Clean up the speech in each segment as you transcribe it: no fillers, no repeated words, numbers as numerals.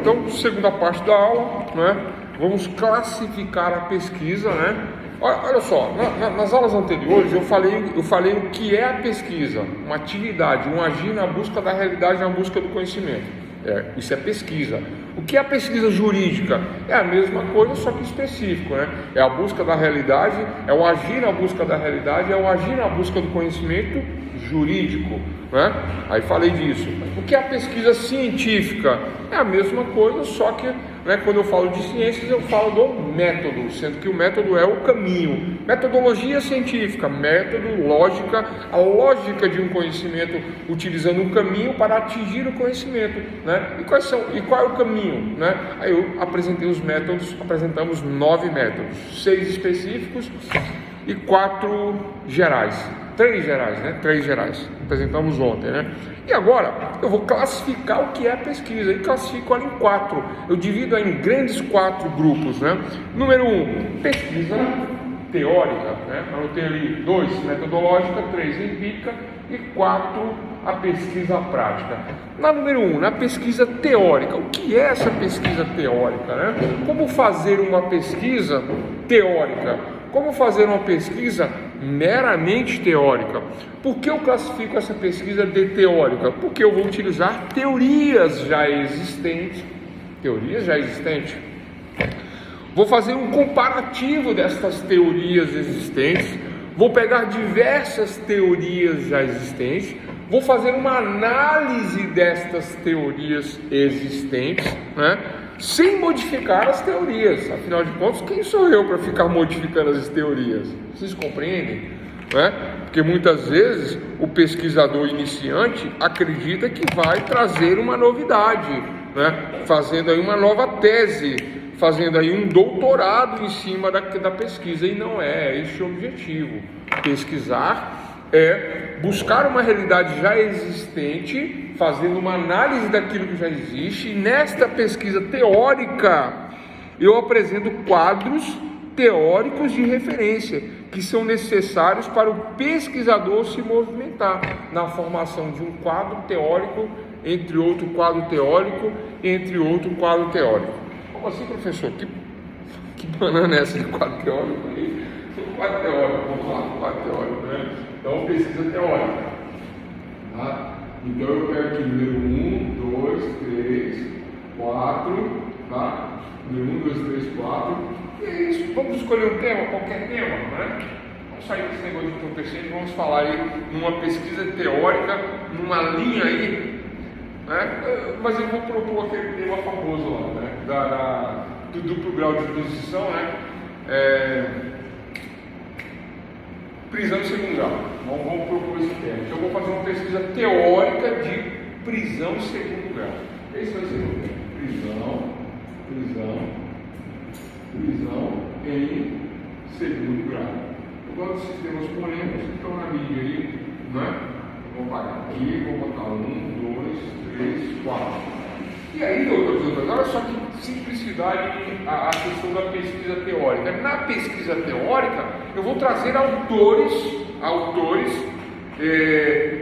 Então, segunda parte da aula, né? Vamos classificar a pesquisa, né? Olha só, nas aulas anteriores eu falei o que é a pesquisa, uma atividade, um agir na busca da realidade, na busca do conhecimento. Isso é pesquisa. O que é a pesquisa jurídica? É a mesma coisa, só que específico, né? É a busca da realidade, é o agir na busca da realidade, é o agir na busca do conhecimento jurídico, né? Aí falei disso. O que é a pesquisa científica? É a mesma coisa, só que, né, quando eu falo de ciências, eu falo do método, sendo que o método é o caminho. Metodologia científica, método, lógica, a lógica de um conhecimento utilizando um caminho para atingir o conhecimento, né? E qual é o caminho, né? Aí eu apresentei os métodos, apresentamos 9 métodos, 6 específicos e 4 gerais. 3 gerais, né? 3 gerais. Apresentamos ontem, né? E agora eu vou classificar o que é a pesquisa. E classifico ela em 4. Eu divido ela em grandes 4 grupos, né? Número 1, pesquisa teórica, né? Eu tenho ali 2, metodológica, 3, empírica e 4, a pesquisa prática. Na número 1, na pesquisa teórica. O que é essa pesquisa teórica, né? Como fazer uma pesquisa teórica? Como fazer uma pesquisa meramente teórica? Por que eu classifico essa pesquisa de teórica? Porque eu vou utilizar teorias já existentes. Vou fazer um comparativo destas teorias existentes. Vou pegar diversas teorias já existentes. Vou fazer uma análise destas teorias existentes, né? Sem modificar as teorias. Afinal de contas, quem sou eu para ficar modificando as teorias? Vocês compreendem? Né? Porque muitas vezes o pesquisador iniciante acredita que vai trazer uma novidade, né? Fazendo aí uma nova tese, fazendo aí um doutorado em cima da pesquisa, e não é este o objetivo. Pesquisar é buscar uma realidade já existente, fazendo uma análise daquilo que já existe, e nesta pesquisa teórica eu apresento quadros teóricos de referência que são necessários para o pesquisador se movimentar na formação de um quadro teórico, entre outro quadro teórico, entre outro quadro teórico. Como assim, professor? Que banana é essa de quadro teórico aí? Quadro teórico, vamos lá, quadro teórico, né? Então, pesquisa teórica. Tá? Então, eu pego aqui número 1, 2, 3, 4, tá? Número 1, 2, 3, 4. E é isso. Vamos escolher um tema, qualquer tema, né? Vamos sair desse negócio de entorpecente e vamos falar aí numa pesquisa teórica, numa linha aí, né? Mas eu vou propor aquele tema famoso lá, né? Do duplo grau de exposição, né? Prisão em segundo grau. Vamos propor esse tema. Então, eu vou fazer uma pesquisa teórica de prisão em segundo grau. Esse vai ser o tema. Prisão em segundo grau. Eu gosto desses temas polêmicos que estão na mídia aí, né? Eu vou pagar aqui, vou botar 1, 2, 3, 4. E aí, doutor, olha só que simplicidade a questão da pesquisa teórica. Na pesquisa teórica, eu vou trazer autores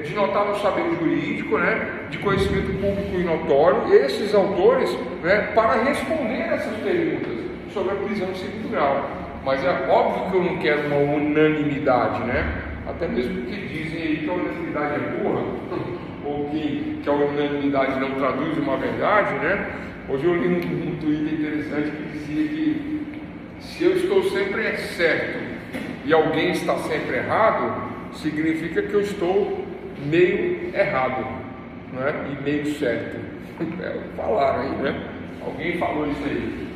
de notável saber jurídico, né, de conhecimento público e notório, esses autores, né, para responder essas perguntas sobre a prisão em segundo grau. Mas é óbvio que eu não quero uma unanimidade, né? Até mesmo porque dizem aí que a unanimidade é burra, ou que a unanimidade não traduz uma verdade, né? Hoje eu li um Twitter interessante que dizia que se eu estou sempre certo e alguém está sempre errado, significa que eu estou meio errado, né? E meio certo. Falaram aí, né? Alguém falou isso aí.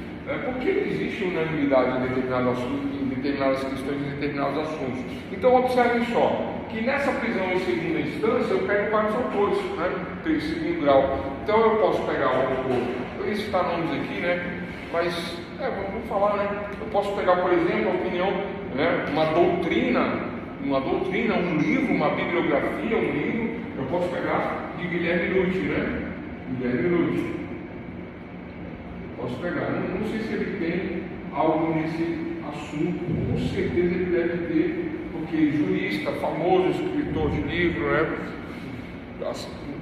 Por que existe unanimidade em determinadas questões, em determinados assuntos? Então observem só, que nessa prisão em segunda instância eu pego vários autores, né? Em segundo grau. Então eu posso pegar eu ia citar nomes aqui, né? Mas vamos falar, né? Eu posso pegar, por exemplo, a opinião, né? Uma doutrina, um livro, uma bibliografia, um livro. Eu posso pegar de Guilherme Lute, né? Guilherme Lute. Posso pegar. Não sei se ele tem algo nesse assunto, com certeza ele deve ter, porque jurista, famoso escritor de livro, né?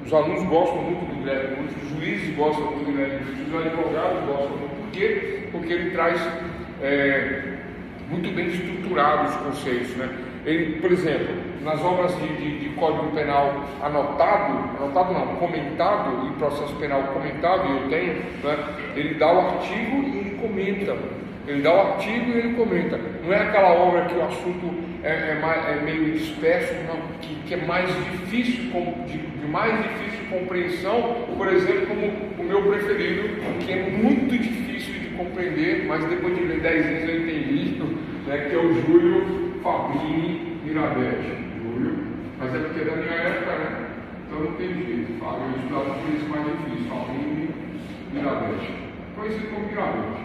os alunos gostam muito do Guilherme Nunes, os juízes gostam muito do Guilherme Nunes, os advogados gostam muito. Por quê? Porque ele traz muito bem estruturados os conceitos, né? Ele, por exemplo, nas obras de Código Penal comentado, e processo penal comentado, eu tenho, né? Ele dá o artigo e ele comenta. Não é aquela obra que o assunto é meio disperso, não, que é mais difícil, de mais difícil compreensão, por exemplo, como o meu preferido, que é muito difícil de compreender, mas depois de ler 10 vezes eu entendi, né, que é o Júlio Fabrini Mirabete. Mas é porque é da minha época, né? Então não tem jeito. Eu estudava por isso mais difícil. Fabrini Mirabete. Conhecido como Mirabete.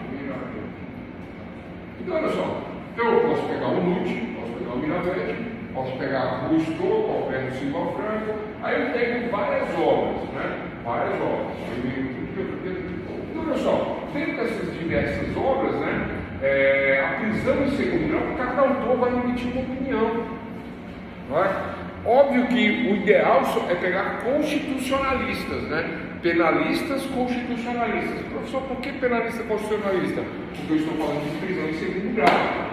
Então, olha só, eu posso pegar o Nutt, posso pegar o Mirabete, posso pegar o Stocco, o Alberto Silva Franco, aí eu tenho várias obras, né? Várias obras. Então, olha só, dentro dessas diversas obras, né? A prisão em segundo grau, cada autor vai emitir uma opinião. Não é? Óbvio que o ideal é pegar constitucionalistas, né? Penalistas constitucionalistas. Professor, por que penalista constitucionalista? Porque eu estou falando de prisão em segundo grau.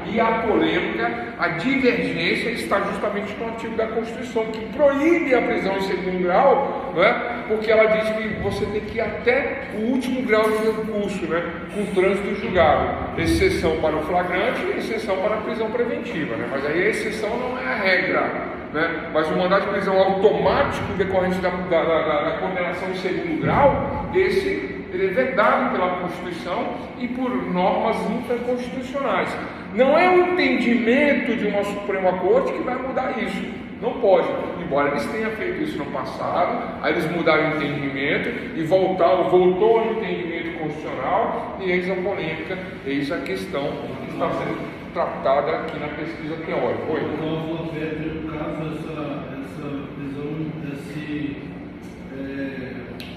E a polêmica, a divergência está justamente no artigo da Constituição, que proíbe a prisão em segundo grau, né? Porque ela diz que você tem que ir até o último grau de recurso, né? Com trânsito julgado. Exceção para o flagrante e exceção para a prisão preventiva, né? Mas aí a exceção não é a regra. Né? Mas o mandado de prisão automático decorrente da condenação em segundo grau, ele é vedado pela Constituição e por normas infraconstitucionais. Não é o entendimento de uma Suprema Corte que vai mudar isso. Não pode, embora eles tenham feito isso no passado, aí eles mudaram o entendimento e voltou ao entendimento constitucional, e eis a polêmica, eis a questão que está sendo tratada aqui na pesquisa teórica. Oi? No caso, essa prisão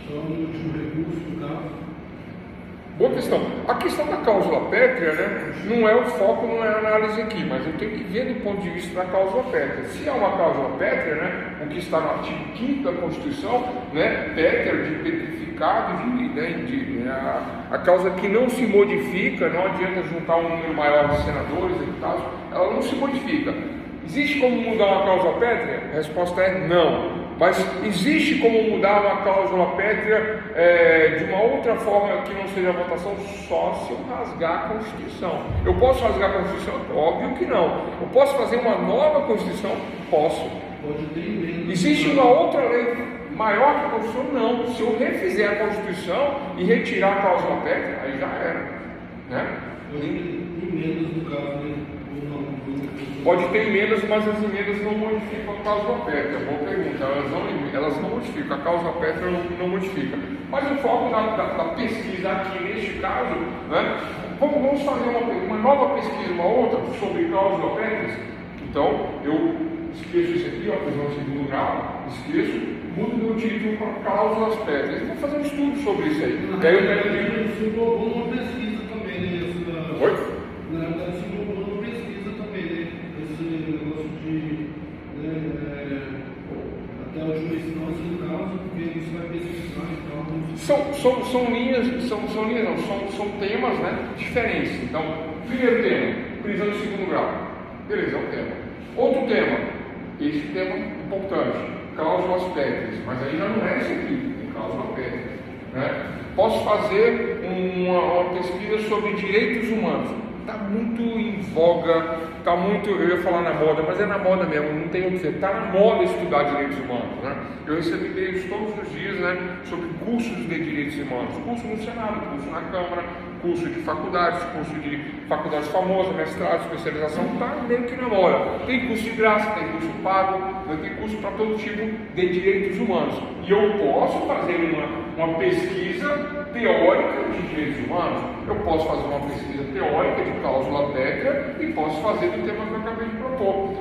só no último recurso, no caso. Boa questão. A questão da cláusula pétrea, né, não é o foco, não é a análise aqui, mas eu tenho que ver do ponto de vista da cláusula pétrea. Se é uma cláusula pétrea, né, o que está no artigo 5º da Constituição, né, pétrea de petrificado, a cláusula que não se modifica, não adianta juntar um número maior de senadores e deputados, ela não se modifica. Existe como mudar uma cláusula pétrea? A resposta é não. Mas existe como mudar uma cláusula pétrea de uma outra forma que não seja a votação, só se eu rasgar a Constituição. Eu posso rasgar a Constituição? Óbvio que não. Eu posso fazer uma nova Constituição? Posso. Existe uma outra lei maior que a Constituição? Não. Se eu refizer a Constituição e retirar a cláusula pétrea, aí já era. Né? Emendas, no caso, pode ter emendas, mas as emendas não modificam a cláusula pétrea. Boa pergunta. Elas não modificam, a cláusula pétrea não modifica. Mas o foco da pesquisa aqui, neste caso, né, vamos fazer uma nova pesquisa, uma outra, sobre cláusula pétrea. Então, eu esqueço isso aqui, prisão em segundo grau, esqueço, mudo meu título para cláusulas pétreas. Vou fazer um estudo sobre isso aí. Daí eu pego se englobou uma pesquisa também, né? Oi? Na verdade, se englobou uma pesquisa também, né? Esse negócio de até a última instância no caso, porque isso vai pesquisar e tal. São linhas, são temas, né, diferentes. Então, primeiro tema, prisão em segundo grau. Beleza, é um tema. Outro tema, esse tema importante, cláusulas pétreas, mas aí já não é esse aqui, tem cláusula pétrea. Né? Posso fazer uma pesquisa sobre direitos humanos. Está muito em voga, está muito, eu ia falar na moda, mas é na moda mesmo, não tem o que dizer, está na moda estudar direitos humanos. Né? Eu recebi e-mails todos os dias, né, sobre cursos de direitos humanos, curso no Senado, curso na Câmara, curso de faculdades famosas, mestrado, especialização, está meio que na moda. Tem curso de graça, tem curso pago, tem curso para todo tipo de direitos humanos. E eu posso fazer uma pesquisa teórica de direitos humanos, eu posso fazer uma pesquisa teórica de cláusula pétrea e posso fazer do tema que eu acabei de propor.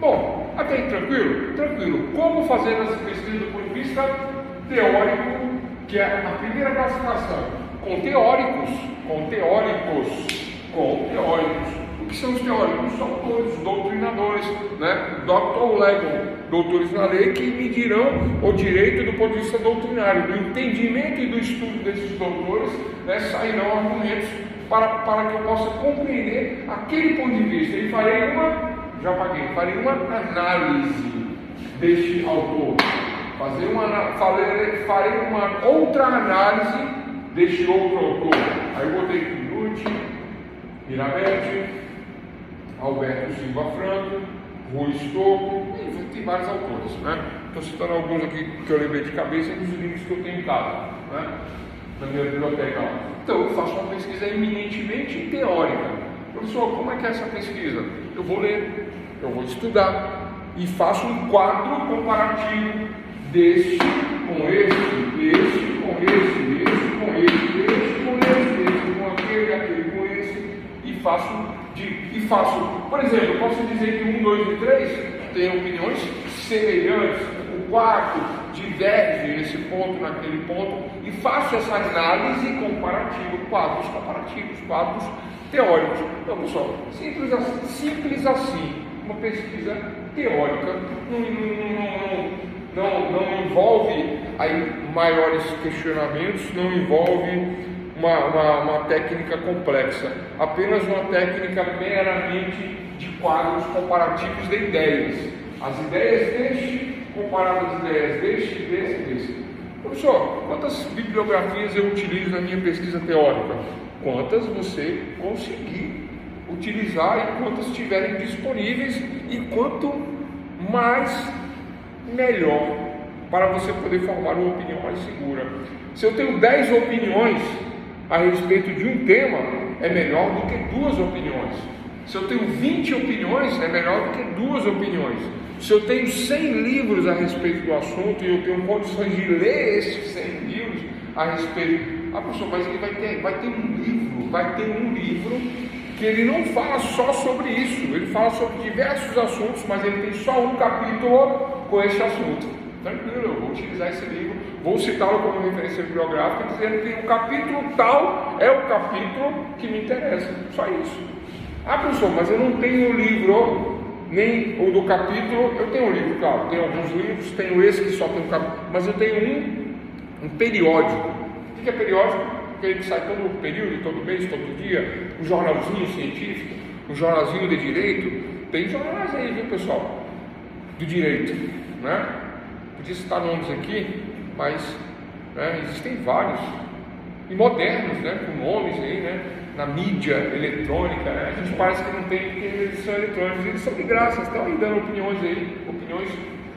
Bom, até aí tranquilo? Tranquilo. Como fazer essa pesquisa do ponto de vista teórico, que é a primeira classificação? Com teóricos. O que são os teóricos? Os autores, os doutrinadores, né? Doctor Legal, doutores na lei, que me dirão o direito do ponto de vista doutrinário, do entendimento e do estudo desses doutores, né? Sairão argumentos para que eu possa compreender aquele ponto de vista. E farei uma análise deste autor, farei uma outra análise deste outro autor. Aí eu botei Knut, Mirabete, Alberto Silva Franco, Rui Stocco, e tem vários autores, né? Estou citando alguns aqui que eu lembrei de cabeça dos livros que eu tenho em casa, né? Na minha biblioteca. Então eu faço uma pesquisa eminentemente teórica. Professor, como é que é essa pesquisa? Eu vou ler, eu vou estudar e faço um quadro comparativo deste com este com aquele com esse, e faço, por exemplo, eu posso dizer que 1, 2 e 3 têm opiniões semelhantes, o quarto diverge nesse ponto, naquele ponto, e faço essa análise comparativa, quadros comparativos, quadros teóricos. Então, pessoal, simples assim, uma pesquisa teórica, não envolve aí maiores questionamentos, não envolve uma técnica complexa, apenas uma técnica meramente de quadros comparativos de ideias. As ideias deste comparadas às ideias desse. Professor, quantas bibliografias eu utilizo na minha pesquisa teórica? Quantas você conseguir utilizar e quantas estiverem disponíveis, e quanto mais, melhor, para você poder formar uma opinião mais segura. Se eu tenho 10 opiniões a respeito de um tema, é melhor do que 2 opiniões. Se eu tenho 20 opiniões, é melhor do que 2 opiniões. Se eu tenho 100 livros a respeito do assunto e eu tenho condições de ler esses 100 livros a respeito... professor, mas ele vai ter um livro que ele não fala só sobre isso, ele fala sobre diversos assuntos, mas ele tem só um capítulo com esse assunto. Tranquilo, eu vou utilizar esse livro, vou citá-lo como referência bibliográfica, dizendo que o capítulo tal é o capítulo que me interessa, só isso. Professor, mas eu não tenho o livro, nem o do capítulo. Eu tenho um livro, claro, tenho alguns livros, tenho esse que só tem um capítulo, mas eu tenho um periódico. O que é periódico? Aquele que sai todo período, todo mês, todo dia, um jornalzinho científico, um jornalzinho de direito. Tem jornais aí, viu, pessoal, do direito, né? Podia citar nomes aqui, mas existem vários, e modernos, né, com nomes aí, né, na mídia eletrônica, né? A gente parece que não tem, porque eles são eletrônicos, eles são de graça, estão aí dando opiniões aí, opiniões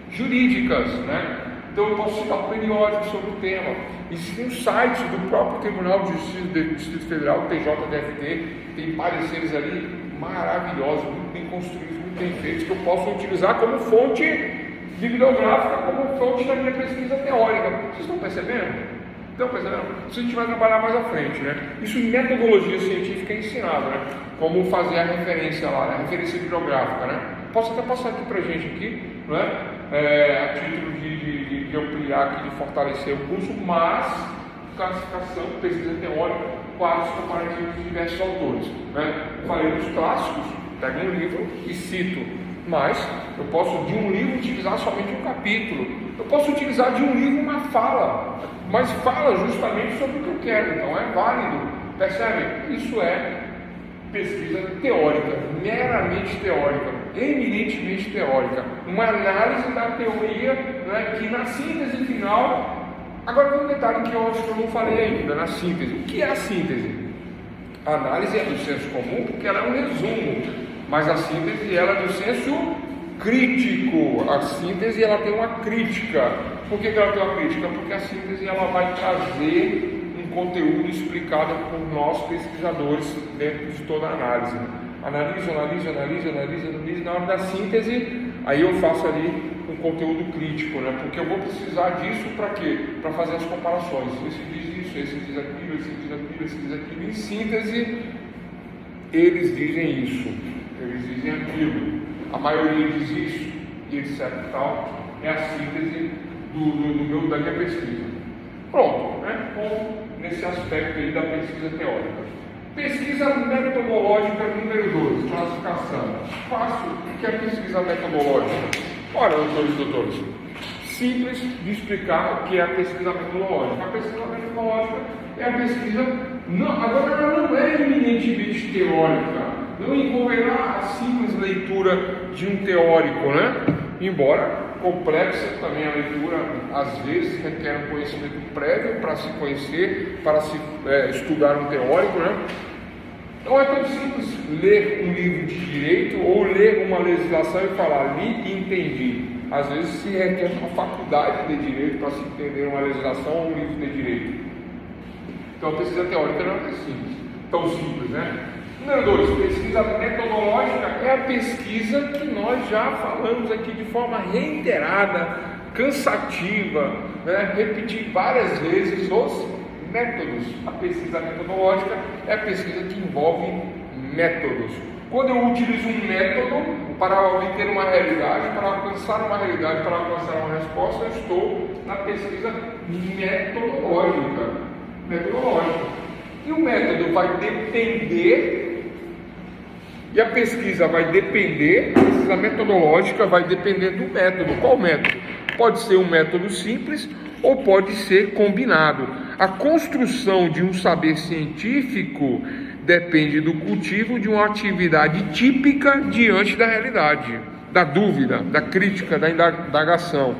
jurídicas, né? Então eu posso citar periódicos sobre o tema. Existem os sites do próprio Tribunal de Justiça do Distrito Federal, o TJDFT, tem pareceres ali maravilhosos, muito bem construídos, muito bem feitos, que eu posso utilizar como fonte bibliográfica, como fonte da minha pesquisa teórica. Vocês estão percebendo? Estão percebendo? Isso a gente vai trabalhar mais à frente, né? Isso em metodologia científica é ensinado, né? Como fazer a referência lá, né? A referência bibliográfica, né? Posso até passar aqui pra gente aqui, não é? A título de ampliar aqui, de fortalecer o curso, mas classificação, pesquisa teórica, quadros comparativos de diversos autores, né? Eu falei dos clássicos, pego um livro e cito, mas eu posso de um livro utilizar somente um capítulo, eu posso utilizar de um livro uma fala, mas fala justamente sobre o que eu quero, então é válido, percebe? Isso é pesquisa teórica, meramente teórica, eminentemente teórica, uma análise da teoria, né, que na síntese final. Agora tem um detalhe que eu acho que eu não falei ainda, na síntese. O que é a síntese? A análise é do senso comum porque ela é um resumo, mas a síntese ela é do senso crítico. A síntese ela tem uma crítica. Por que ela tem uma crítica? Porque a síntese ela vai trazer um conteúdo explicado por nós pesquisadores dentro de toda a análise. Analiso. Na hora da síntese, aí eu faço ali um conteúdo crítico, né? Porque eu vou precisar disso para quê? Para fazer as comparações. Esse diz isso, esse diz aquilo, esse diz aquilo, esse diz aquilo. Em síntese, eles dizem isso, eles dizem aquilo. A maioria diz isso, e etc e tal. É a síntese da minha pesquisa. Pronto, né? Nesse aspecto aí da pesquisa teórica. Pesquisa metodológica número 2, classificação. Fácil, o que é pesquisa metodológica? Ora, doutores, simples de explicar o que é a pesquisa metodológica. A pesquisa metodológica é a pesquisa, agora ela não é eminentemente teórica, não envolverá a simples leitura de um teórico, né? Embora complexa também a leitura, às vezes requer um conhecimento prévio para se conhecer, para se estudar um teórico, né? Não é tão simples ler um livro de direito ou ler uma legislação e falar, li e entendi. Às vezes se requer uma faculdade de direito para se entender uma legislação ou um livro de direito. Então a pesquisa teórica não é simples, tão simples, né? Número 2, pesquisa metodológica é a pesquisa que nós já falamos aqui de forma reiterada, cansativa, né? Repetir várias vezes os métodos. A pesquisa metodológica é a pesquisa que envolve métodos. Quando eu utilizo um método para obter uma realidade, para alcançar uma realidade, para alcançar uma resposta, eu estou na pesquisa metodológica. E o método vai depender, e a pesquisa metodológica vai depender do método. Qual método? Pode ser um método simples ou pode ser combinado. A construção de um saber científico depende do cultivo de uma atividade típica diante da realidade, da dúvida, da crítica, da indagação.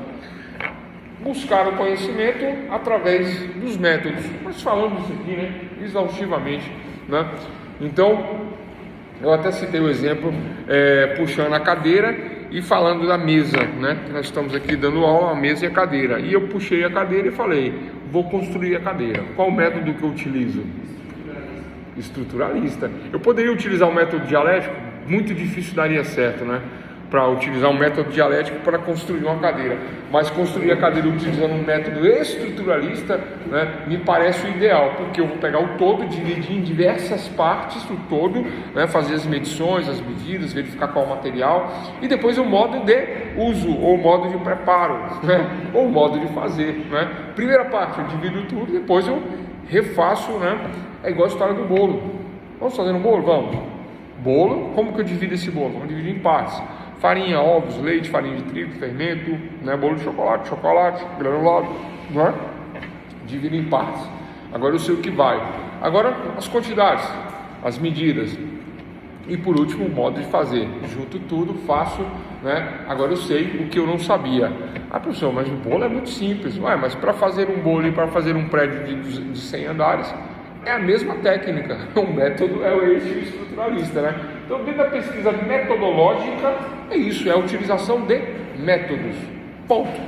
Buscar o conhecimento através dos métodos. Nós falamos isso aqui, né, exaustivamente, né? Então, eu até citei o exemplo puxando a cadeira e falando da mesa, né? Nós estamos aqui dando aula, a mesa e a cadeira. E eu puxei a cadeira e falei, vou construir a cadeira. Qual o método que eu utilizo? Estruturalista. Eu poderia utilizar o método dialético? Muito difícil daria certo, né? Para utilizar um método dialético para construir uma cadeira, mas construir a cadeira utilizando um método estruturalista, né, me parece o ideal, porque eu vou pegar o todo, dividir em diversas partes o todo, né, fazer as medições, as medidas, verificar qual é o material, e depois o modo de uso, ou o modo de preparo, né, ou o modo de fazer, né. Primeira parte eu divido tudo, depois eu refaço, né, é igual a história do bolo. Vamos fazer um bolo? Vamos. Bolo, como que eu divido esse bolo? Vamos dividir em partes. Farinha, ovos, leite, farinha de trigo, fermento, né? Bolo de chocolate, granulado, né? Divido em partes. Agora eu sei o que vai. Agora as quantidades, as medidas. E por último o modo de fazer. Junto tudo, faço, né? Agora eu sei o que eu não sabia. Ah, professor, mas o bolo é muito simples. Ué, mas para fazer um bolo e para fazer um prédio de 100 andares, é a mesma técnica. O método é o eixo estruturalista, né? Então, dentro da pesquisa metodológica, é isso, é a utilização de métodos. Ponto.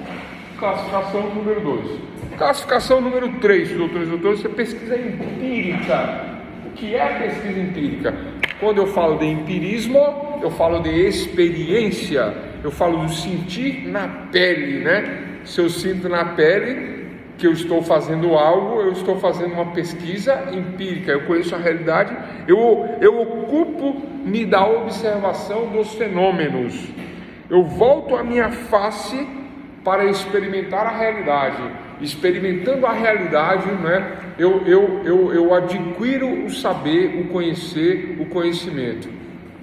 Classificação número 2. Classificação número 3, doutores e doutores, é pesquisa empírica. O que é a pesquisa empírica? Quando eu falo de empirismo, eu falo de experiência, eu falo do sentir na pele, né? Se eu sinto na pele que eu estou fazendo algo, eu estou fazendo uma pesquisa empírica, eu conheço a realidade, eu ocupo-me da observação dos fenômenos, eu volto a minha face para experimentar a realidade, experimentando a realidade, né, eu adquiro o saber, o conhecer, o conhecimento.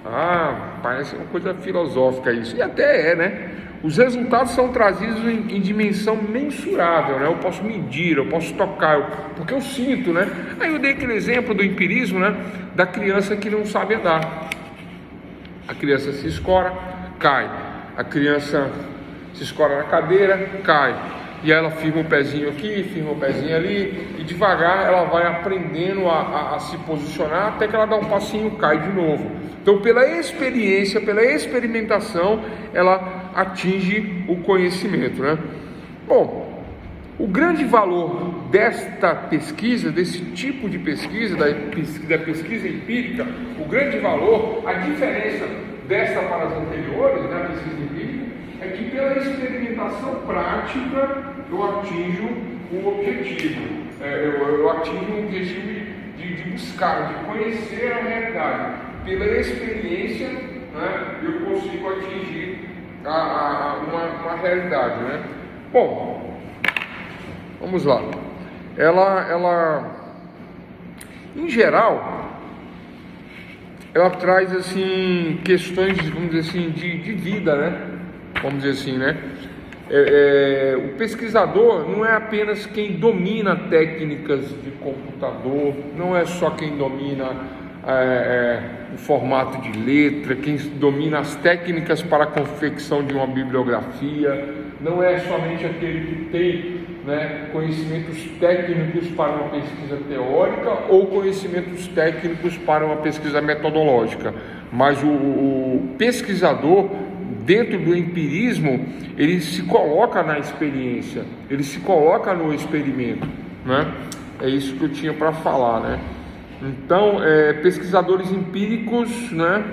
Ah, parece uma coisa filosófica isso, e até é, né? Os resultados são trazidos em dimensão mensurável, né? Eu posso medir, eu posso tocar, porque eu sinto, né? Aí eu dei aquele exemplo do empirismo, né? Da criança que não sabe andar. A criança se escora, cai. A criança se escora na cadeira, cai. E aí ela firma o pezinho aqui, firma o pezinho ali, e devagar ela vai aprendendo a se posicionar até que ela dá um passinho e cai de novo. Então, pela experiência, pela experimentação, ela atinge o conhecimento, né? Bom, o grande valor desta pesquisa, desse tipo de pesquisa, da pesquisa empírica, o grande valor, a diferença desta para as anteriores, né, pesquisa empírica, é que pela experimentação prática eu atinjo o objetivo, eu atinjo o objetivo de buscar, de conhecer a realidade. Pela experiência, né, eu consigo atingir uma realidade, né? Bom, vamos lá. Ela, em geral, ela traz assim questões, vamos dizer assim, de vida, né? Vamos dizer assim, né? O pesquisador não é apenas quem domina técnicas de computador, não é só quem domina o formato de letra, quem domina as técnicas para a confecção de uma bibliografia, não é somente aquele que tem, né, conhecimentos técnicos para uma pesquisa teórica ou conhecimentos técnicos para uma pesquisa metodológica, mas o pesquisador, dentro do empirismo, ele se coloca na experiência, ele se coloca no experimento, né? É isso que eu tinha para falar, né? Então, pesquisadores empíricos, né,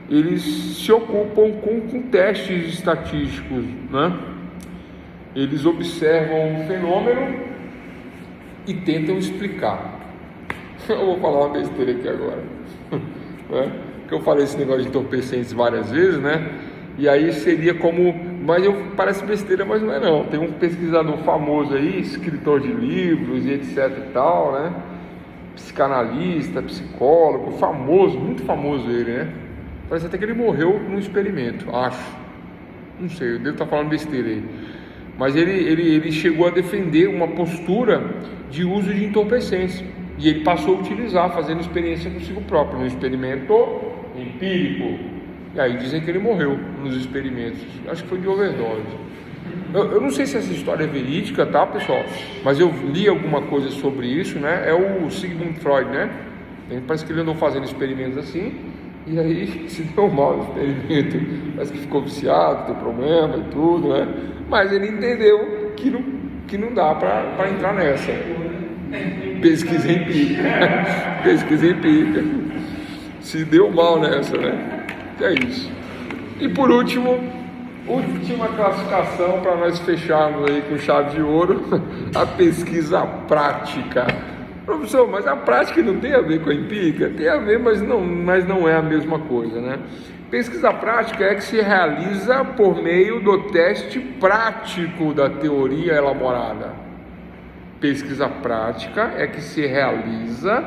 eles se ocupam com testes estatísticos, né? Eles observam um fenômeno e tentam explicar. Eu vou falar uma besteira aqui agora, né? Que eu falei esse negócio de entorpecentes várias vezes, né? E aí seria como, mas parece besteira, mas não é não. Tem um pesquisador famoso aí, escritor de livros e etc e tal, né? Psicanalista, psicólogo, famoso, muito famoso ele, né? Parece até que ele morreu num experimento, acho. Não sei, eu devo estar falando besteira aí. Mas ele chegou a defender uma postura de uso de entorpecentes. E ele passou a utilizar, fazendo experiência consigo próprio, um experimento empírico. E aí dizem que ele morreu nos experimentos. Acho que foi de overdose. Eu não sei se essa história é verídica, tá, pessoal? Mas eu li alguma coisa sobre isso, né? É o Sigmund Freud, né? Parece que ele andou fazendo experimentos assim, e aí se deu mal no experimento. Parece que ficou viciado, tem problema e tudo, né? Mas ele entendeu que não dá para entrar nessa. Pesquisa empírica. Pesquisa empírica. Se deu mal nessa, né? É isso. E por última classificação para nós fecharmos aí com chave de ouro, a pesquisa prática. Professor, mas a prática não tem a ver com a empírica? Tem a ver, mas não é a mesma coisa, né? Pesquisa prática é que se realiza por meio do teste prático da teoria elaborada. Pesquisa prática é que se realiza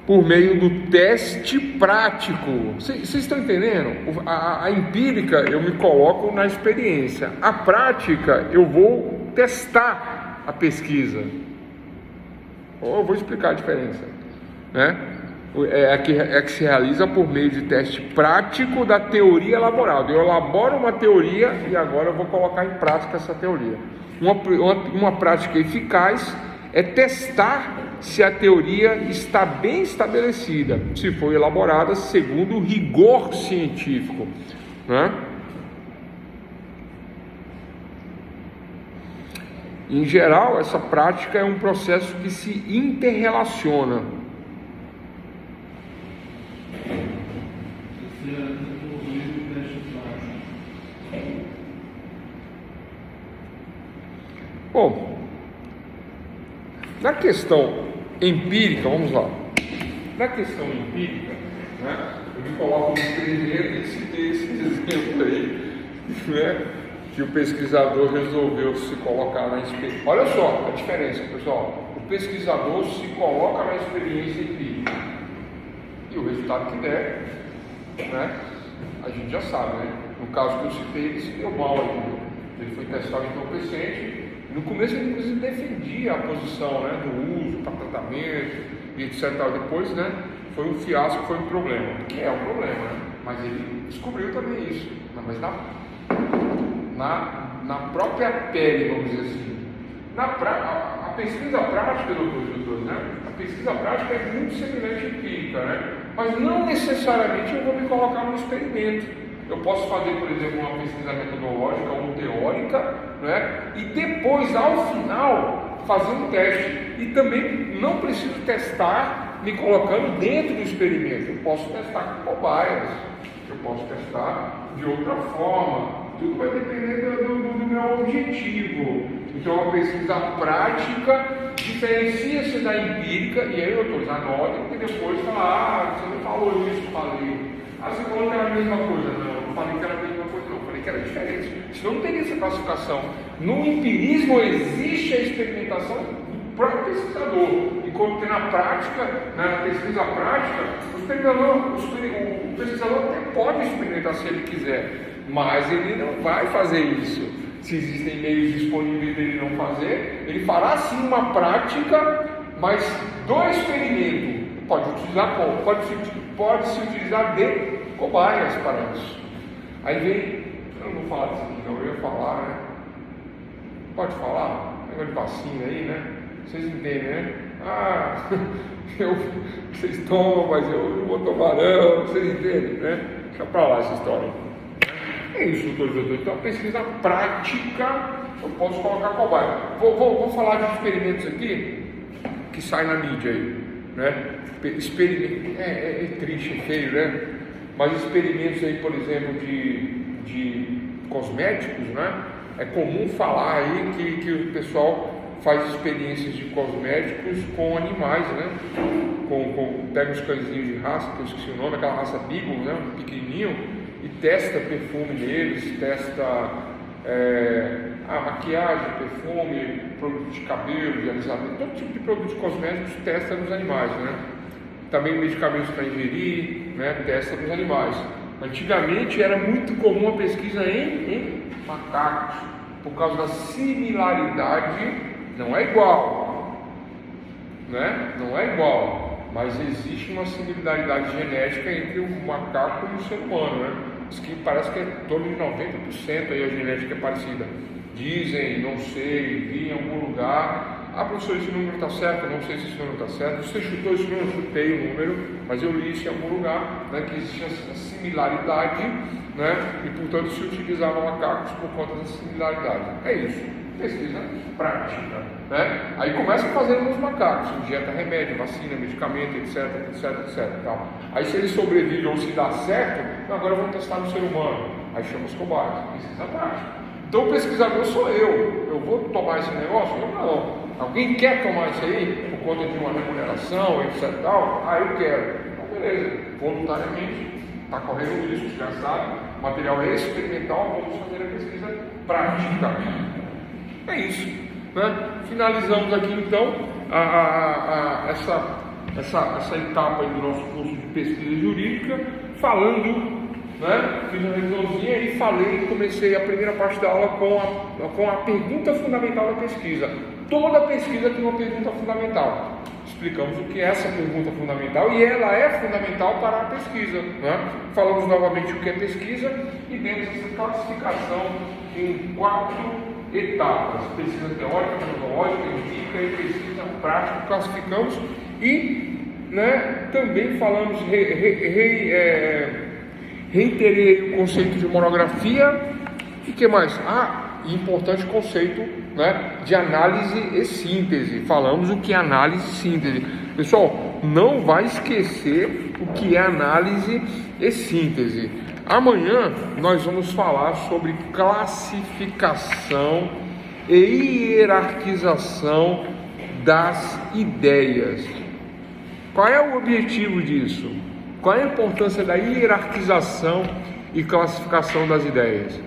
por meio do teste prático. Vocês estão entendendo? A empírica eu me coloco na experiência. A prática eu vou testar a pesquisa. Eu vou explicar a diferença, né? É que se realiza por meio de teste prático da teoria elaborada. Eu elaboro uma teoria e agora eu vou colocar em prática essa teoria. Uma prática eficaz é testar se a teoria está bem estabelecida, se foi elaborada segundo o rigor científico, né? Em geral, essa prática é um processo que se interrelaciona. Bom, na questão empírica, vamos lá. Na questão empírica, né, eu me coloco no experimento e citei esse exemplo aí, né, que o pesquisador resolveu se colocar na experiência. Olha só a diferença, pessoal. O pesquisador se coloca na experiência empírica e o resultado que der, né, a gente já sabe, né? No caso que eu citei, ele se deu mal ali. Ele foi testado entorpecente. No começo ele inclusive defendia a posição, né, do uso para tratamento e etc. Depois, né, foi um fiasco, foi um problema, que é um problema, né? Mas ele descobriu também isso. Mas na própria pele, vamos dizer assim. A pesquisa prática, doutor, né? A pesquisa prática é muito semelhante à empírica, né? Mas não necessariamente eu vou me colocar no experimento. Eu posso fazer, por exemplo, uma pesquisa metodológica ou teórica, né? E depois, ao final, fazer um teste. E também não preciso testar me colocando dentro do experimento. Eu posso testar com cobaias, eu posso testar de outra forma. Tudo vai depender do meu objetivo. Então, a pesquisa prática diferencia-se da empírica. E aí, doutor, anotem, porque depois fala, você não falou isso, falei. Você falou que era a mesma coisa. Não falei que era a mesma coisa, não. Falei que era diferente. Senão não teria essa classificação. No empirismo existe a experimentação próprio pesquisador. E quando tem na prática, na pesquisa prática, o pesquisador até pode experimentar se ele quiser, mas ele não vai fazer isso. Se existem meios disponíveis dele não fazer, ele fará sim uma prática, mas do experimento pode se utilizar de cobaias para isso. Aí vem, eu não vou falar disso aqui não, eu ia falar, né? Pode falar? Negócio de vacina aí, né? Vocês entendem, né? Vocês tomam, mas eu não vou tomar não, vocês entendem, né? Deixa pra lá essa história. É isso, doutor. Então, a pesquisa prática, eu posso colocar cobaia. Vou falar de experimentos aqui, que sai na mídia aí, né? Experimento, é triste, é feio, né? Mas experimentos aí, por exemplo, de cosméticos, né? É comum falar aí que o pessoal faz experiências de cosméticos com animais, né? Pega os cãezinhos de raça, que eu esqueci o nome, aquela raça Beagle, né? Pequenininho, e testa perfume neles, testa a maquiagem, perfume, produto de cabelo, de alisamento, todo tipo de produtos cosméticos testa nos animais, né? Também medicamentos para ingerir, né? Testa nos animais. Antigamente era muito comum a pesquisa em macacos, por causa da similaridade, não é igual, né? Não é igual, mas existe uma similaridade genética entre o macaco e o ser humano, né? Diz que parece que é em torno de 90% aí a genética é parecida. Dizem, não sei, vi em algum lugar. Professor, esse número está certo? Não sei se esse número está certo. Você chutou esse número? Eu chutei o número, mas eu li isso em algum lugar, né, que existe a similaridade, né, e portanto se utilizavam macacos por conta da similaridade. É isso, pesquisa prática, né? Aí começa fazendo nos macacos, injeta remédio, vacina, medicamento, etc. Tal. Aí se ele sobrevive ou se dá certo, agora vamos testar no ser humano. Aí chama os cobaias, pesquisa prática. Então o pesquisador sou eu vou tomar esse negócio? Eu não. Alguém quer tomar isso aí por conta de uma remuneração, etc. Tal? Eu quero. Então beleza, voluntariamente, está correndo risco, já sabe, o material é experimental, vamos fazer a pesquisa prática. É isso, né? Finalizamos aqui então essa etapa aí do nosso curso de pesquisa jurídica, falando, né? Fiz uma revisãozinha e comecei a primeira parte da aula com a pergunta fundamental da pesquisa. Toda pesquisa tem uma pergunta fundamental. Explicamos o que é essa pergunta fundamental e ela é fundamental para a pesquisa, né? Falamos novamente o que é pesquisa e demos essa classificação em 4 etapas: pesquisa teórica, metodológica, empírica e pesquisa prática. Classificamos e, né, também falamos, reiterei o conceito de monografia e que mais? Importante conceito, né, de análise e síntese. Falamos o que é análise e síntese. Pessoal, não vai esquecer o que é análise e síntese. Amanhã nós vamos falar sobre classificação e hierarquização das ideias. Qual é o objetivo disso? Qual é a importância da hierarquização e classificação das ideias?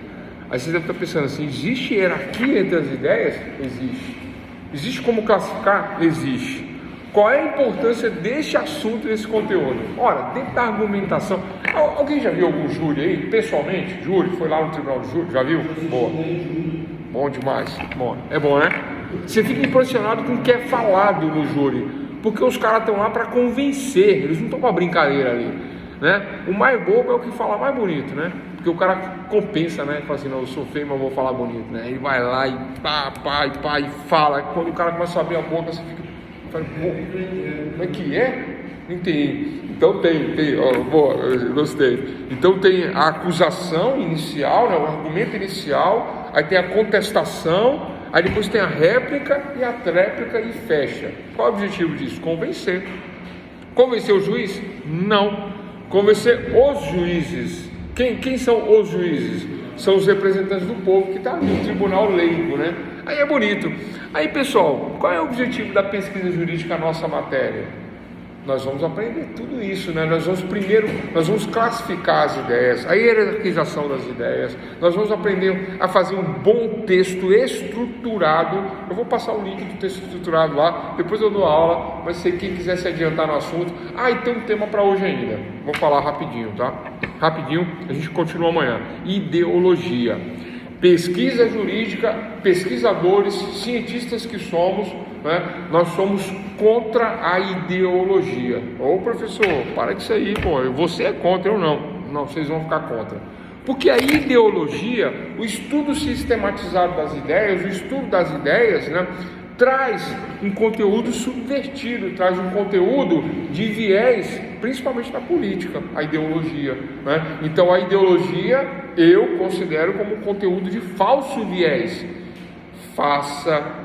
Aí você deve estar pensando assim: existe hierarquia entre as ideias? Existe. Existe como classificar? Existe. Qual é a importância deste assunto, desse conteúdo? Ora, dentro da argumentação, alguém já viu algum júri aí, pessoalmente? Júri, foi lá no tribunal de júri, já viu? Boa. Bom demais. Bom, é bom, né? Você fica impressionado com o que é falado no júri, porque os caras estão lá para convencer, eles não estão para brincadeira ali, né? O mais bobo é o que fala mais bonito, né? Porque o cara compensa, né? Fala assim: não, eu sou feio, mas vou falar bonito, né? Ele vai lá e pá, e fala. Quando o cara começa a abrir a boca, você fica, fala, como é que é? Entendi. Então tem, boa, eu gostei. Então tem a acusação inicial, né? O argumento inicial, aí tem a contestação, aí depois tem a réplica e a tréplica e fecha. Qual é o objetivo disso? Convencer. Convencer o juiz? Não. Convencer os juízes. Quem são os juízes? São os representantes do povo que está no tribunal leigo, né? Aí é bonito. Aí, pessoal, qual é o objetivo da pesquisa jurídica, a nossa matéria? Nós vamos aprender tudo isso, né? Nós vamos classificar as ideias, a hierarquização das ideias, nós vamos aprender a fazer um bom texto estruturado. Eu vou passar o link do texto estruturado lá, depois eu dou aula, mas se quem quiser se adiantar no assunto. E tem um tema para hoje ainda, vou falar rapidinho, tá? Rapidinho, a gente continua amanhã. Ideologia. Pesquisa jurídica, pesquisadores, cientistas que somos, né? Nós somos contra a ideologia. Ô professor, para disso aí, pô, você é contra, eu não. Não, vocês vão ficar contra. Porque a ideologia, o estudo sistematizado das ideias, o estudo das ideias, né, traz um conteúdo subvertido, traz um conteúdo de viés, principalmente na política, a ideologia, né? Então a ideologia eu considero como um conteúdo de falso viés. Faça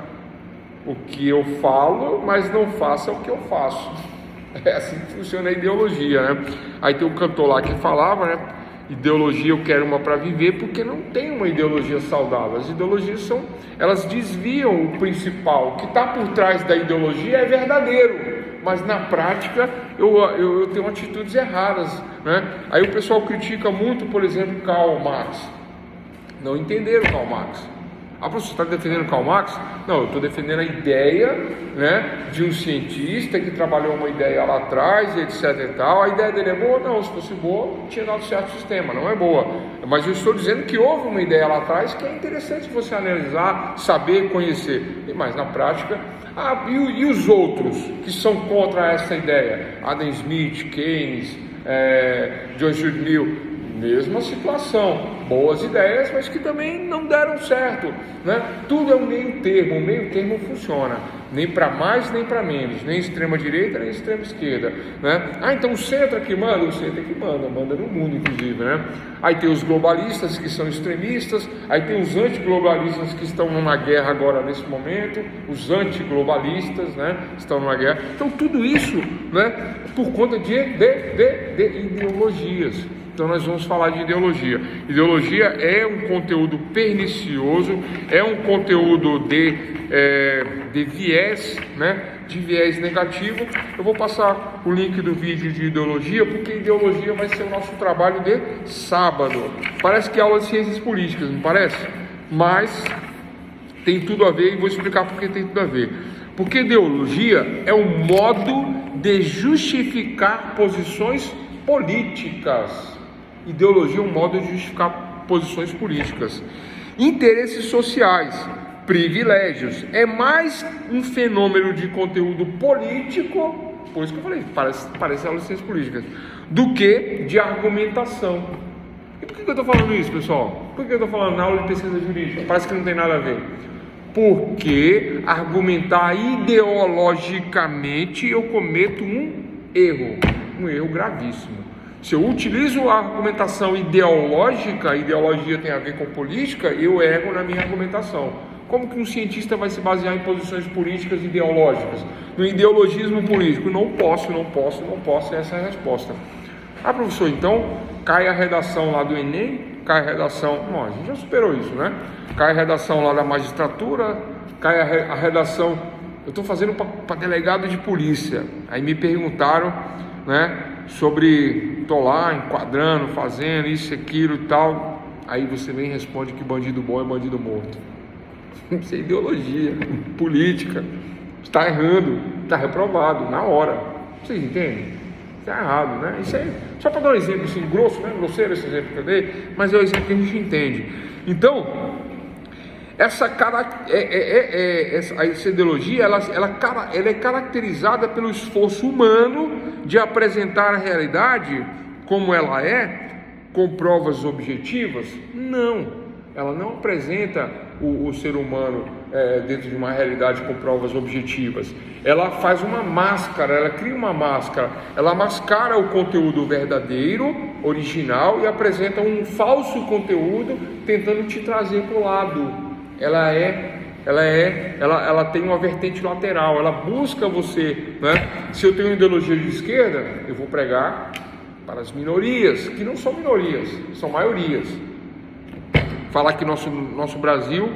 o que eu falo, mas não faça o que eu faço. É assim que funciona a ideologia, né? Aí tem um cantor lá que falava, né? Ideologia eu quero uma para viver, porque não tem uma ideologia saudável. As ideologias elas desviam o principal. O que está por trás da ideologia é verdadeiro, mas na prática eu tenho atitudes erradas, né? Aí o pessoal critica muito, por exemplo, Karl Marx. Não entenderam Karl Marx. Você está defendendo Karl Marx? Não, eu estou defendendo a ideia, né, de um cientista que trabalhou uma ideia lá atrás, etc e tal. A ideia dele é boa? Não, se fosse boa, tinha dado certo sistema, não é boa. Mas eu estou dizendo que houve uma ideia lá atrás que é interessante você analisar, saber, conhecer. Mas na prática, e os outros que são contra essa ideia? Adam Smith, Keynes, John Stuart Mill. Mesma situação, boas ideias, mas que também não deram certo, né? Tudo é um meio termo, o meio termo funciona, nem para mais nem para menos, nem extrema direita nem extrema esquerda, né? Então o centro é que manda, o centro é que manda no mundo inclusive, né? Aí tem os globalistas que são extremistas, aí tem os antiglobalistas que estão numa guerra agora nesse momento, os antiglobalistas, né, estão numa guerra. Então tudo isso, né, por conta de ideologias. Então nós vamos falar de ideologia. Ideologia é um conteúdo pernicioso, é um conteúdo de viés, né? De viés negativo. Eu vou passar o link do vídeo de ideologia, porque ideologia vai ser o nosso trabalho de sábado. Parece que é aula de ciências políticas, não parece? Mas tem tudo a ver e vou explicar por que tem tudo a ver. Porque ideologia é um modo de justificar posições políticas. Ideologia é um modo de justificar posições políticas, interesses sociais, privilégios. É mais um fenômeno de conteúdo político, por isso que eu falei, parece aula de ciências políticas, do que de argumentação. E por que eu estou falando isso, pessoal? Por que eu estou falando na aula de pesquisa jurídica? Parece que não tem nada a ver. Porque argumentar ideologicamente eu cometo um erro gravíssimo. Se eu utilizo a argumentação ideológica, ideologia tem a ver com política, eu erro na minha argumentação. Como que um cientista vai se basear em posições políticas ideológicas? No ideologismo político? Não posso, essa é a resposta. Professor, então cai a redação lá do Enem, cai a redação... Bom, a gente já superou isso, né? Cai a redação lá da magistratura, cai a redação... Eu estou fazendo para delegado de polícia. Aí me perguntaram, né, sobre... Estou lá enquadrando, fazendo isso, aquilo e tal. Aí você vem e responde que bandido bom é bandido morto. Isso é ideologia, política. Está errando, está reprovado, na hora. Vocês entendem? Está errado, né? Isso aí, só para dar um exemplo assim, grosso, né? Grosseiro esse exemplo que eu dei, mas é o exemplo que a gente entende. Então, essa ideologia, ela é caracterizada pelo esforço humano de apresentar a realidade como ela é, com provas objetivas? Não, ela não apresenta o ser humano dentro de uma realidade com provas objetivas. Ela faz uma máscara, ela cria uma máscara, ela mascara o conteúdo verdadeiro, original, e apresenta um falso conteúdo tentando te trazer para o lado. Ela tem uma vertente lateral, ela busca você, né? Se eu tenho uma ideologia de esquerda, eu vou pregar para as minorias, que não são minorias, são maiorias. Falar que nosso Brasil,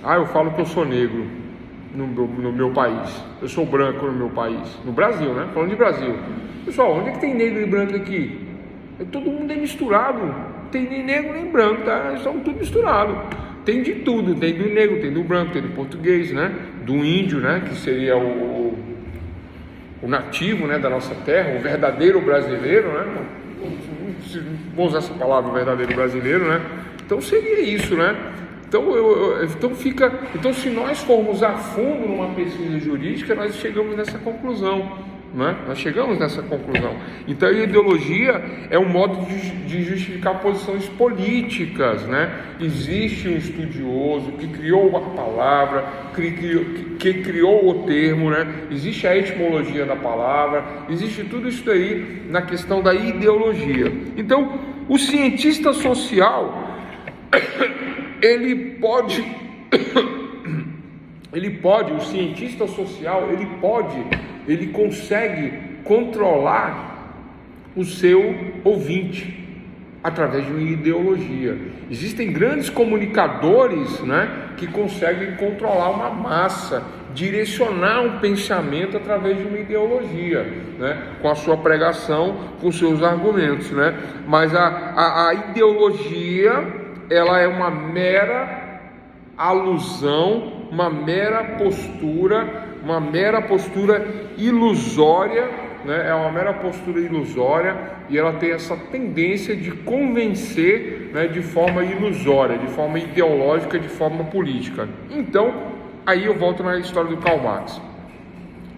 eu falo que eu sou negro. no meu país. Eu sou branco no meu país. No Brasil, né? Falando de Brasil. Pessoal, onde é que tem negro e branco aqui? Todo mundo é misturado. Não tem nem negro nem branco, tá? Eles são tudo misturado. Tem de tudo. Tem do negro, tem do branco, tem do português, né? Do índio, né? Que seria o nativo, né? Da nossa terra. O verdadeiro brasileiro, né? Vou usar essa palavra, verdadeiro brasileiro, né? Então seria isso, né? Então se nós formos a fundo numa pesquisa jurídica, nós chegamos nessa conclusão, né? Nós chegamos nessa conclusão. Então a ideologia é um modo de justificar posições políticas, né? Existe um estudioso que criou a palavra, que criou o termo, né? Existe a etimologia da palavra, existe tudo isso aí na questão da ideologia. Então o cientista social o cientista social, ele consegue controlar o seu ouvinte através de uma ideologia. Existem grandes comunicadores, né, que conseguem controlar uma massa, direcionar um pensamento através de uma ideologia, né, com a sua pregação, com seus argumentos, né? Mas a ideologia, ela é uma mera alusão, uma mera postura ilusória, né? É uma mera postura ilusória, e ela tem essa tendência de convencer, né, de forma ilusória, de forma ideológica, de forma política. Então, aí eu volto na história do Karl Marx.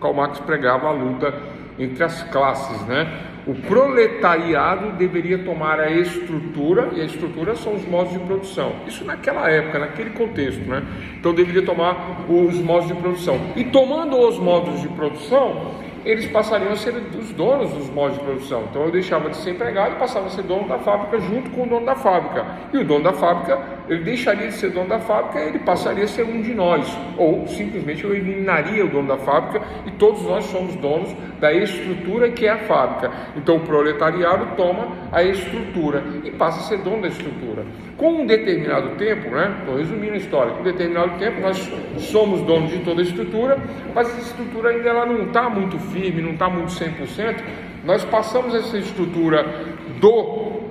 Karl Marx pregava a luta entre as classes, né? O proletariado deveria tomar a estrutura, e a estrutura são os modos de produção. Isso naquela época, naquele contexto, né? Então deveria tomar os modos de produção. E tomando os modos de produção, eles passariam a ser os donos dos modos de produção. Então eu deixava de ser empregado e passava a ser dono da fábrica junto com o dono da fábrica. E o dono da fábrica, ele deixaria de ser dono da fábrica e ele passaria a ser um de nós. Ou simplesmente eu eliminaria o dono da fábrica e todos nós somos donos da estrutura que é a fábrica. Então o proletariado toma a estrutura e passa a ser dono da estrutura. Com um determinado tempo, né? Estou resumindo a história. Com um determinado tempo nós somos donos de toda a estrutura, mas essa estrutura ainda ela não está muito firme, não está muito 100%. Nós passamos essa estrutura do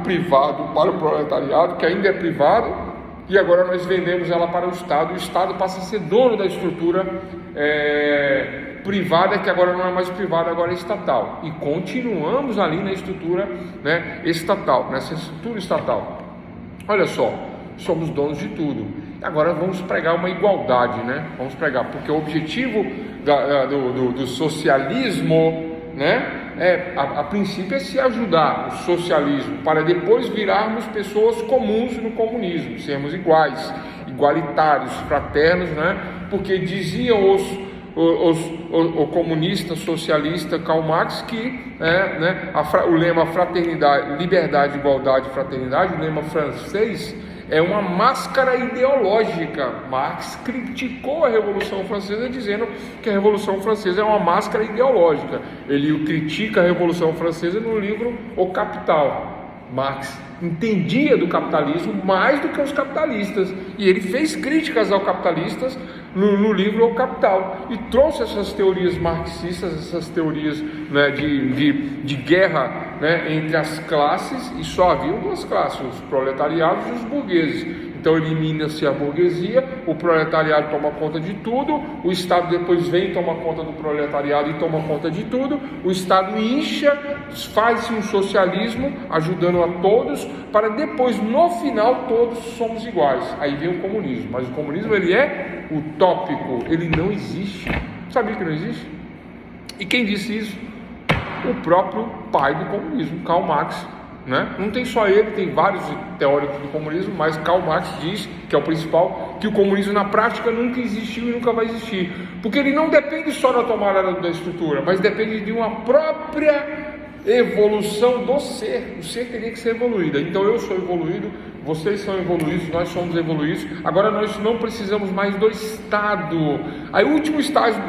privado para o proletariado, que ainda é privado, e agora nós vendemos ela para o Estado. O Estado passa a ser dono da estrutura privada, que agora não é mais privada, agora é estatal, e continuamos ali na estrutura, né, estatal, nessa estrutura estatal. Olha só, somos donos de tudo. Agora vamos pregar uma igualdade, né? Vamos pregar, porque o objetivo do socialismo, né, a princípio é se ajudar, o socialismo, para depois virarmos pessoas comuns no comunismo, sermos iguais, igualitários, fraternos, né? Porque diziam o comunista socialista Karl Marx que o lema fraternidade, liberdade, igualdade, fraternidade, o lema francês, é uma máscara ideológica. Marx criticou a Revolução Francesa dizendo que a Revolução Francesa é uma máscara ideológica. Ele critica a Revolução Francesa no livro O Capital. Marx entendia do capitalismo mais do que os capitalistas, e ele fez críticas aos capitalistas no livro O Capital, e trouxe essas teorias marxistas, essas teorias, né, de guerra, né, entre as classes, e só havia duas classes, os proletariados e os burgueses. Então elimina-se a burguesia, o proletariado toma conta de tudo, o Estado depois vem e toma conta do proletariado e toma conta de tudo, o Estado incha, faz-se um socialismo, ajudando a todos, para depois, no final, todos somos iguais. Aí vem o comunismo, mas o comunismo ele é utópico, ele não existe. Sabia que não existe? E quem disse isso? O próprio pai do comunismo, Karl Marx. Né? Não tem só ele, tem vários teóricos do comunismo, mas Karl Marx diz, que é o principal, que o comunismo na prática nunca existiu e nunca vai existir, porque ele não depende só da tomada da estrutura, mas depende de uma própria evolução do ser. O ser teria que ser evoluído. Então eu sou evoluído, vocês são evoluídos, nós somos evoluídos. Agora nós não precisamos mais do Estado. Aí o último estágio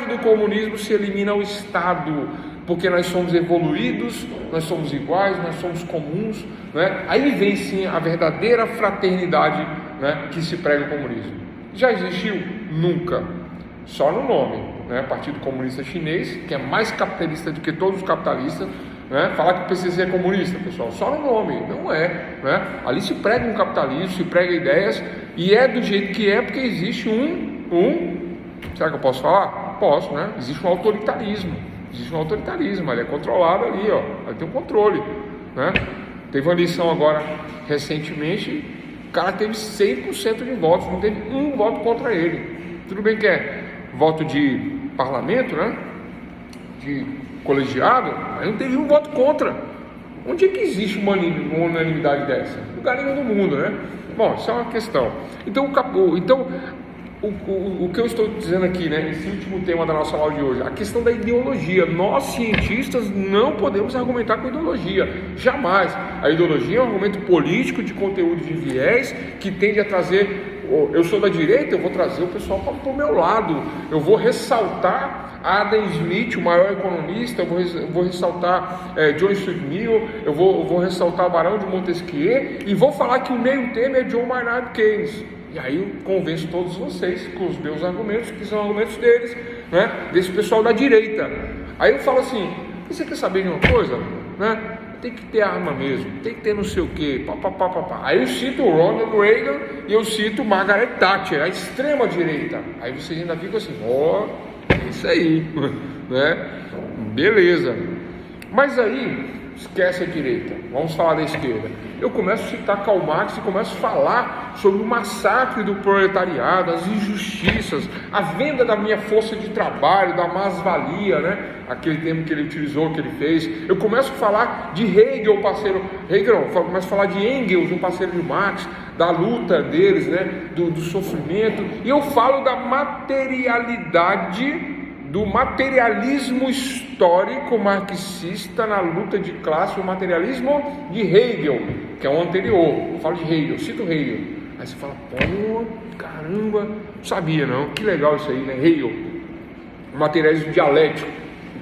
do comunismo se elimina o Estado, porque nós somos evoluídos, nós somos iguais, nós somos comuns, né? Aí vem sim a verdadeira fraternidade, né, que se prega o comunismo. Já existiu? nunca. Só no nome, né? Partido Comunista Chinês, que é mais capitalista do que todos os capitalistas, né? Falar que o PCC é comunista, pessoal, só no nome, não é, né? Ali se prega um capitalismo, se prega ideias, e é do jeito que é, porque existe será que eu posso falar? Posso, né? Existe um autoritarismo, ele é controlado ali, ó, ali tem um controle, né? Teve uma eleição agora, recentemente, o cara teve 100% de votos, não teve um voto contra ele. Tudo bem que é voto de parlamento, né? De colegiado, mas não teve um voto contra. Onde é que existe uma unanimidade dessa? Em lugar nenhum do mundo, né? Bom, isso é uma questão. Então, o que eu estou dizendo aqui, né, esse último tema da nossa aula de hoje, a questão da ideologia. Nós, cientistas, não podemos argumentar com ideologia, jamais. A ideologia é um argumento político de conteúdo de viés que tende a trazer, eu sou da direita, eu vou trazer o pessoal para o meu lado, eu vou ressaltar Adam Smith, o maior economista, eu vou ressaltar John Stuart Mill, eu vou ressaltar Barão de Montesquieu, e vou falar que o meio termo é John Maynard Keynes. E aí eu convenço todos vocês com os meus argumentos, que são argumentos deles, né? Desse pessoal da direita. Aí eu falo assim: você quer saber de uma coisa? Né? Tem que ter arma mesmo, tem que ter não sei o que, Aí eu cito o Ronald Reagan e eu cito Margaret Thatcher, a extrema direita. Aí vocês ainda ficam assim: é isso aí, né? Beleza. Mas aí esquece a direita, vamos falar da esquerda. Eu começo a citar Karl Marx e começo a falar sobre o massacre do proletariado, as injustiças, a venda da minha força de trabalho, da mais-valia, né? Aquele termo que ele utilizou, que ele fez. Eu começo a falar de Hegel, começo a falar de Engels, um parceiro de Marx, da luta deles, né? Do sofrimento, e eu falo da materialidade, do materialismo histórico marxista na luta de classe, o materialismo de Hegel, que é o anterior. Eu falo de Hegel, cito Hegel. Aí você fala: pô, caramba, não sabia não, que legal isso aí, né? Hegel, o materialismo dialético,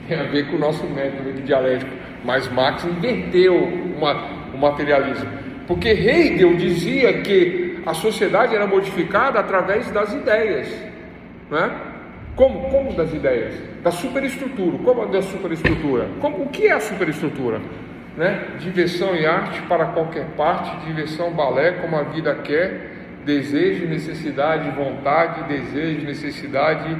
tem a ver com o nosso método de dialético, mas Marx inverteu o materialismo, porque Hegel dizia que a sociedade era modificada através das ideias, né? Como das ideias? Da superestrutura. Como da superestrutura? O que é a superestrutura? Né? Diversão e arte para qualquer parte, diversão, balé, como a vida quer, desejo, necessidade, vontade, desejo, necessidade.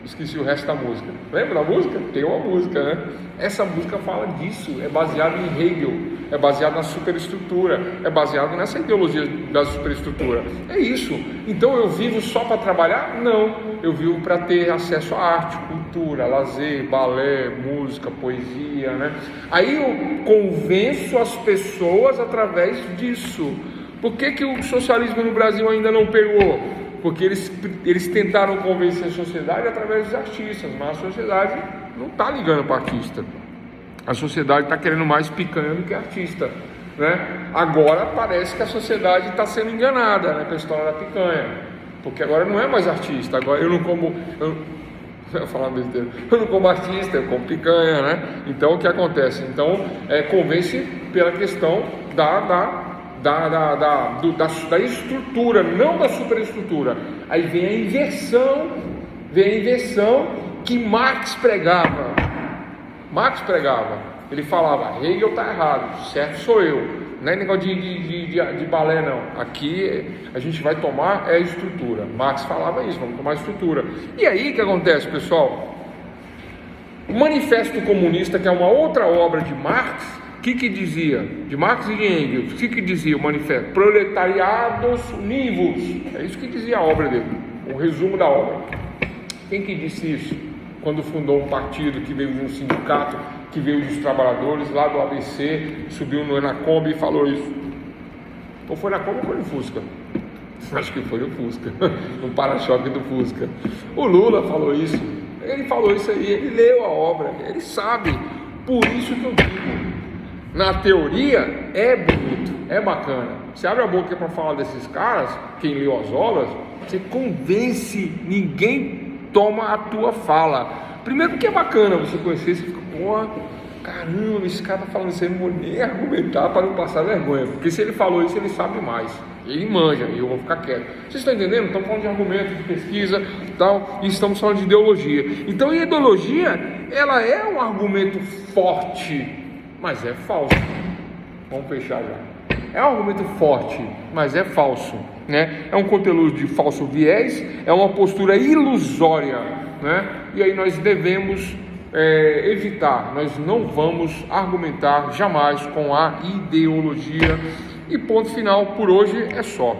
Esqueci o resto da música. Lembra da música? Tem uma música, né? Essa música fala disso, é baseada em Hegel, é baseada na superestrutura, é baseada nessa ideologia da superestrutura. É isso. Então eu vivo só para trabalhar? Não. Eu vivo para ter acesso à arte, cultura, lazer, balé, música, poesia, né? Aí eu convenço as pessoas através disso. Por que o socialismo no Brasil ainda não pegou? Porque eles tentaram convencer a sociedade através dos artistas, mas a sociedade não está ligando para artista. A sociedade está querendo mais picanha do que artista, né? Agora parece que a sociedade está sendo enganada, né, com a história da picanha, porque agora não é mais artista. Agora eu não como artista, eu como picanha, né? Então o que acontece? Então convence pela questão da estrutura, não da superestrutura. Aí vem a inversão que Marx pregava. Ele falava: Hegel está errado, certo sou eu. Não é negócio de balé não. Aqui a gente vai tomar a estrutura. Marx falava isso, vamos tomar a estrutura. E aí o que acontece, pessoal? O Manifesto Comunista, que é uma outra obra de Marx, o que dizia? De Marx e de Engels, o que dizia o manifesto? Proletariados univos. É isso que dizia a obra dele, o resumo da obra. Quem que disse isso? Quando fundou um partido que veio de um sindicato, que veio dos trabalhadores lá do ABC, subiu na Kombi e falou isso. Ou foi na Kombi ou foi no Fusca? Acho que foi no Fusca, no para-choque do Fusca. O Lula falou isso, ele falou isso aí, ele leu a obra, ele sabe. Por isso que eu digo, na teoria é bonito, é bacana. Você abre a boca para falar desses caras, quem leu as obras, você convence, ninguém toma a tua fala. Primeiro porque é bacana você conhecer, você fica, porra, caramba, esse cara está falando isso, eu não vou nem argumentar para não passar vergonha, porque se ele falou isso, ele sabe mais, ele manja, e eu vou ficar quieto. Vocês estão entendendo? Estamos falando de argumentos, de pesquisa, tal, e estamos falando de ideologia. Então, a ideologia, ela é um argumento forte, mas é falso. Vamos fechar já. É um argumento forte, mas é falso, né? É um conteúdo de falso viés, é uma postura ilusória, né? E aí nós devemos evitar, nós não vamos argumentar jamais com a ideologia. E ponto final, por hoje é só.